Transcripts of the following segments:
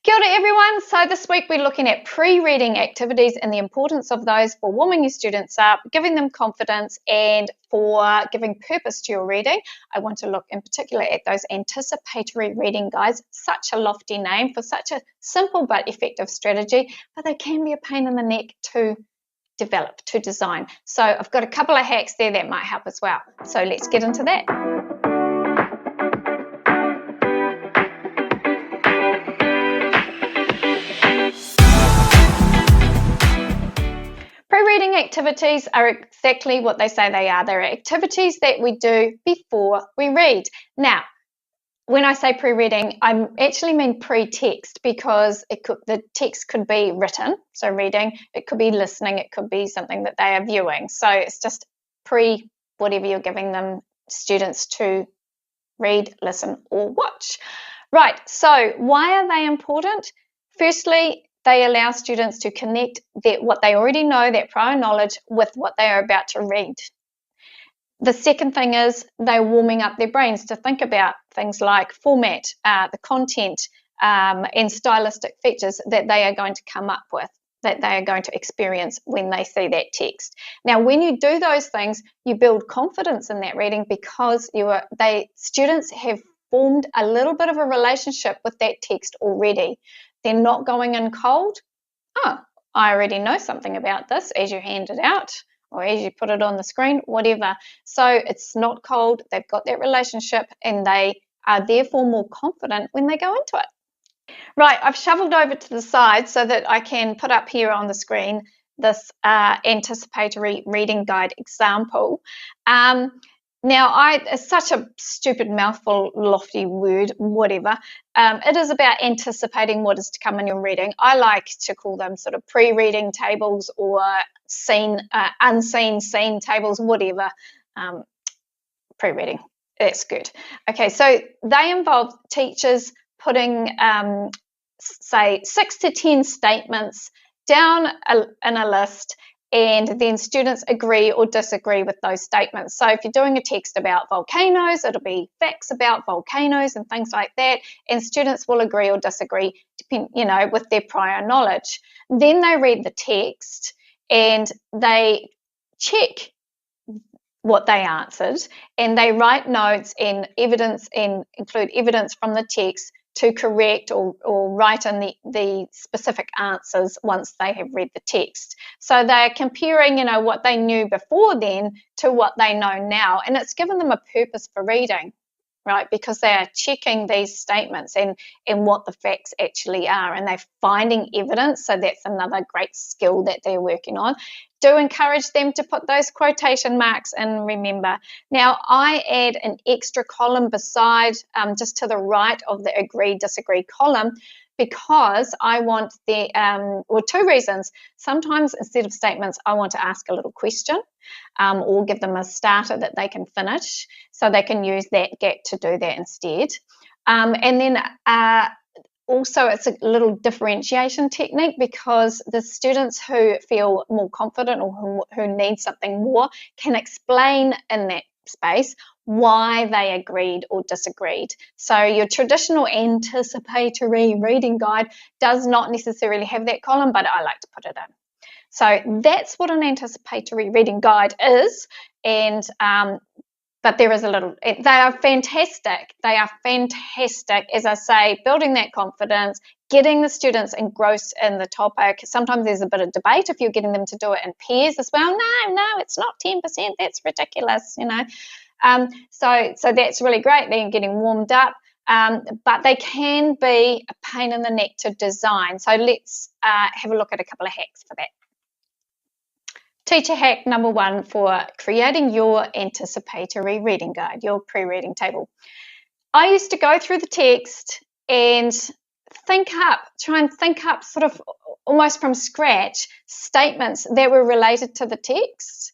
Kia ora everyone. So this week we're looking at pre-reading activities and the importance of those for warming your students up, giving them confidence, and for giving purpose to your reading. I want to look in particular at those anticipatory reading guides, such a lofty name for such a simple but effective strategy, but they can be a pain in the neck to develop, to design. So I've got a couple of hacks there that might help as well. So let's get into that. Pre-reading activities are exactly what they say they are. They're activities that we do before we read. Now, when I say pre-reading, I actually mean pre-text because the text could be written, so reading, it could be listening, it could be something that they are viewing. So it's just whatever you're giving them, students to read, listen, or watch. Right, so why are they important? Firstly, they allow students to connect what they already know, that prior knowledge, with what they are about to read. The second thing is they're warming up their brains to think about things like format, the content, and stylistic features that they are going to come up with, that they are going to experience when they see that text. Now, when you do those things, you build confidence in that reading because students have formed a little bit of a relationship with that text already. They're not going in cold. Oh, I already know something about this as you hand it out or as you put it on the screen, whatever. So it's not cold. They've got that relationship and they are therefore more confident when they go into it. Right, I've shuffled over to the side so that I can put up here on the screen this anticipatory reading guide example. Now, it's such a stupid mouthful, lofty word, whatever. It is about anticipating what is to come in your reading. I like to call them sort of pre-reading tables or unseen scene tables, whatever. Pre-reading, that's good. Okay, so they involve teachers putting, say, 6 to 10 statements down in a list, and then students agree or disagree with those statements. So if you're doing a text about volcanoes, it'll be facts about volcanoes and things like that, and students will agree or disagree, with their prior knowledge. Then they read the text and they check what they answered, and they write notes and evidence and include evidence from the text to correct or write in the specific answers once they have read the text. So they're comparing, what they knew before then to what they know now, and it's given them a purpose for reading, right? Because they are checking these statements and what the facts actually are, and they're finding evidence. So that's another great skill that they're working on. Do encourage them to put those quotation marks in, remember. Now, I add an extra column beside, just to the right of the agree-disagree column, because I want two reasons. Sometimes instead of statements, I want to ask a little question or give them a starter that they can finish, so they can use that gap to do that instead. And then also, it's a little differentiation technique, because the students who feel more confident or who need something more can explain in that space why they agreed or disagreed. So your traditional anticipatory reading guide does not necessarily have that column, but I like to put it in. So that's what an anticipatory reading guide is, and but there is a little, they are fantastic. They are fantastic, as I say, building that confidence, getting the students engrossed in the topic. Sometimes there's a bit of debate if you're getting them to do it in pairs as well. No, it's not 10%. That's ridiculous, So that's really great. They're getting warmed up, but they can be a pain in the neck to design. So let's have a look at a couple of hacks for that. Teacher hack number 1 for creating your anticipatory reading guide, your pre-reading table. I used to go through the text and try and think up sort of almost from scratch statements that were related to the text.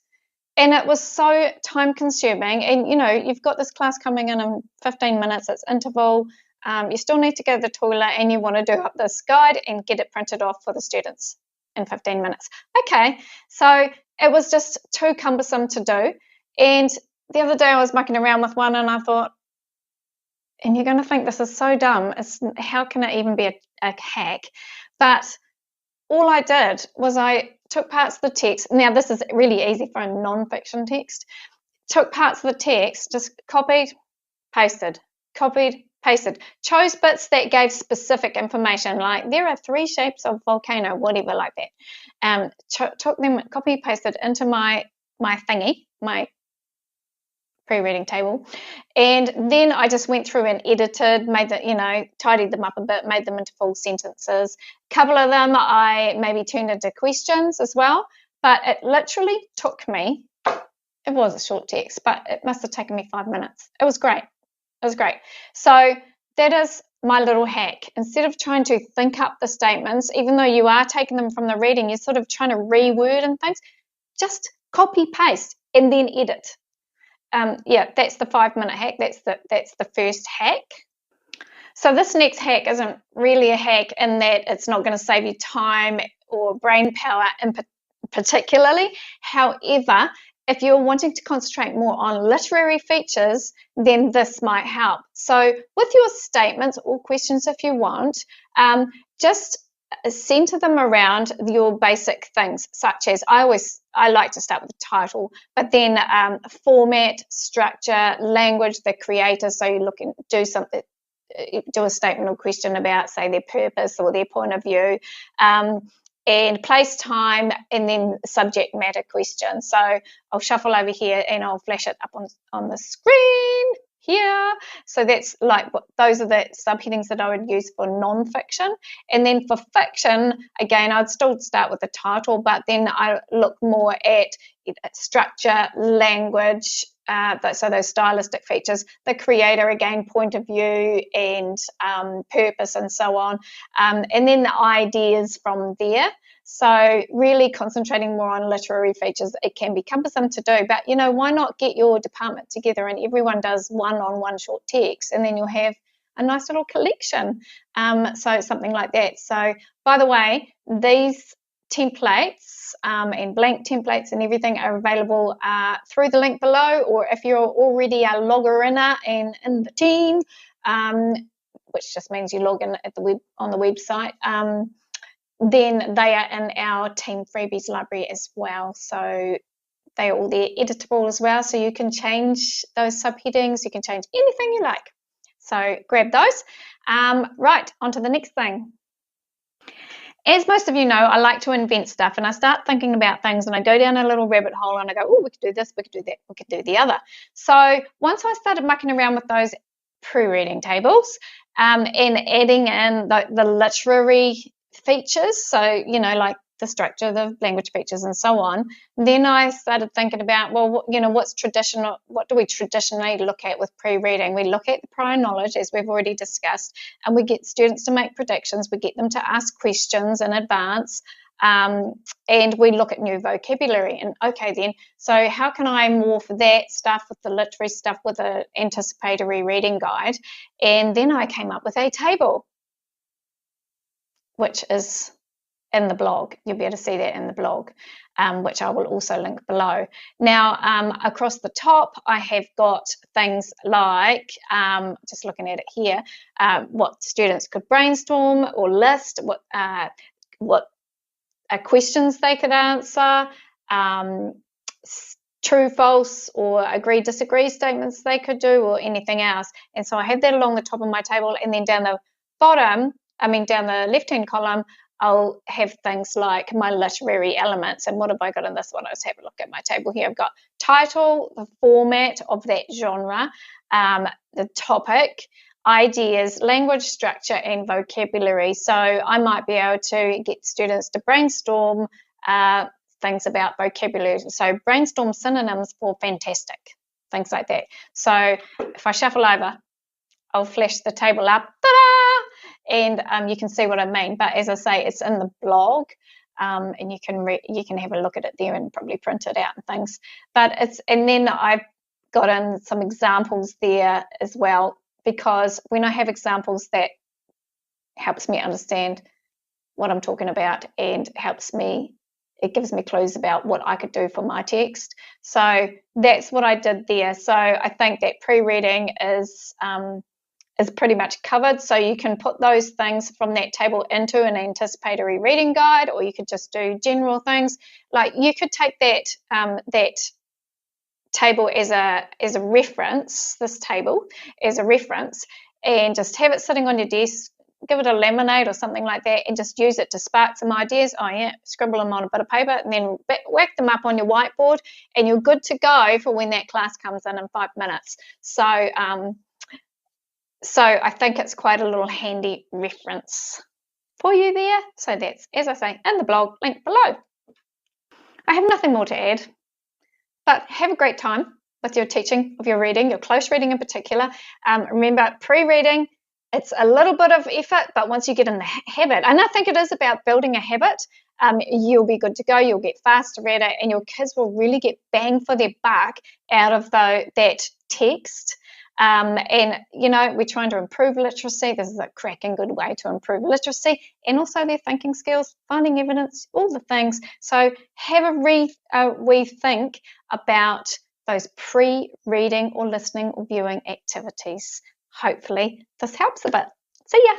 And it was so time consuming. And, you've got this class coming in 15 minutes, it's interval. You still need to go to the toilet and you want to do up this guide and get it printed off for the students in 15 minutes. Okay, so it was just too cumbersome to do. And the other day I was mucking around with one and I thought, and you're going to think this is so dumb. How can it even be a hack? But all I did was I took parts of the text. Now, this is really easy for a non-fiction text. Took parts of the text, just copied, pasted, copied, pasted. Chose bits that gave specific information, like there are 3 shapes of volcano, whatever like that. Took them, copy, pasted into my thingy, my pre-reading table, and then I just went through and edited, made the, tidied them up a bit, made them into full sentences. A couple of them I maybe turned into questions as well, but it literally took me, it was a short text, but it must have taken me 5 minutes. It was great. It was great. So that is my little hack. Instead of trying to think up the statements, even though you are taking them from the reading, you're sort of trying to reword and things, just copy, paste, and then edit. Yeah, that's the 5-minute hack. That's the first hack. So this next hack isn't really a hack in that it's not going to save you time or brain power particularly. However, if you're wanting to concentrate more on literary features, then this might help. So with your statements or questions, if you want, just center them around your basic things, such as I like to start with the title, but then format, structure, language, the creator. So you look and do a statement or question about, say, their purpose or their point of view, and place, time, and then subject matter question. So I'll shuffle over here and I'll flash it up on the screen here. So that's like those are the subheadings that I would use for non-fiction. And then for fiction, again, I'd still start with the title, but then I look more at structure, language, so those stylistic features, the creator, again, point of view and purpose and so on, and then the ideas from there. So really concentrating more on literary features. It can be cumbersome to do, but why not get your department together and everyone does one-on-one short text, and then you'll have a nice little collection. So something like that. So by the way, these templates and blank templates and everything are available through the link below, or if you're already a logger and in the team, which just means you log in at on the website, then they are in our Team Freebies library as well. So they are all there, editable as well. So you can change those subheadings, you can change anything you like. So grab those. Right, on to the next thing. As most of you know, I like to invent stuff, and I start thinking about things and I go down a little rabbit hole and I go, oh, we could do this, we could do that, we could do the other. So once I started mucking around with those pre-reading tables and adding in the literary features, so like the structure, the language features and so on, then I started thinking about, well, what's traditional, what do we traditionally look at with pre-reading? We look at the prior knowledge, as we've already discussed, and we get students to make predictions, we get them to ask questions in advance, and we look at new vocabulary. And okay then, so how can I morph that stuff with the literary stuff with an anticipatory reading guide? And then I came up with a table, which is in the blog. You'll be able to see that in the blog, which I will also link below. Now, across the top, I have got things like, just looking at it here, what students could brainstorm or list, what questions they could answer, true, false, or agree, disagree statements they could do, or anything else. And so I have that along the top of my table, and then down the bottom, down the left-hand column, I'll have things like my literary elements. And what have I got in this one? Let's have a look at my table here. I've got title, the format of that genre, the topic, ideas, language, structure, and vocabulary. So I might be able to get students to brainstorm things about vocabulary. So brainstorm synonyms for fantastic, things like that. So if I shuffle over, I'll flash the table up, ta-da! And you can see what I mean. But as I say, it's in the blog, and you can have a look at it there and probably print it out and things. And then I've got in some examples there as well, because when I have examples, that helps me understand what I'm talking about and it gives me clues about what I could do for my text. So that's what I did there. So I think that pre-reading is is pretty much covered. So you can put those things from that table into an anticipatory reading guide, or you could just do general things. Like you could take that that table as a reference, this table as a reference, and just have it sitting on your desk, give it a laminate or something like that, and just use it to spark some ideas. Oh yeah, scribble them on a bit of paper and then whack them up on your whiteboard, and you're good to go for when that class comes in 5 minutes. So I think it's quite a little handy reference for you there. So that's, as I say, in the blog, link below. I have nothing more to add, but have a great time with your teaching of your reading, your close reading in particular. Remember, pre-reading, it's a little bit of effort, but once you get in the habit, and I think it is about building a habit, you'll be good to go. You'll get faster at it, and your kids will really get bang for their buck out of that text. And, you know, we're trying to improve literacy. This is a cracking good way to improve literacy and also their thinking skills, finding evidence, all the things. So have a rethink about those pre-reading or listening or viewing activities. Hopefully this helps a bit. See ya.